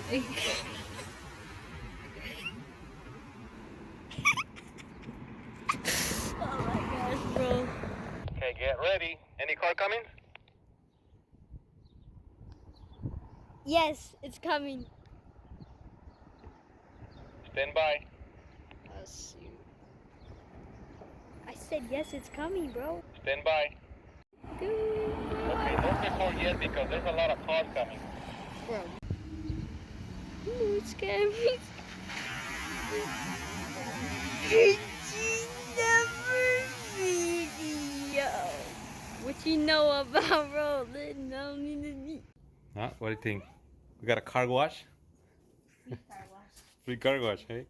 Oh my gosh, bro. Okay, get ready. Any car coming? Yes, it's coming. Stand by. Oh, shoot. I said yes, it's coming, bro. Stand by. Dude. Okay, don't record yet because there's a lot of cars coming. Bro. Ooh, it's scared me. Video. What you know about rolling? No, Huh? What do you think? We got a car wash? Free car wash. Free car wash, hey?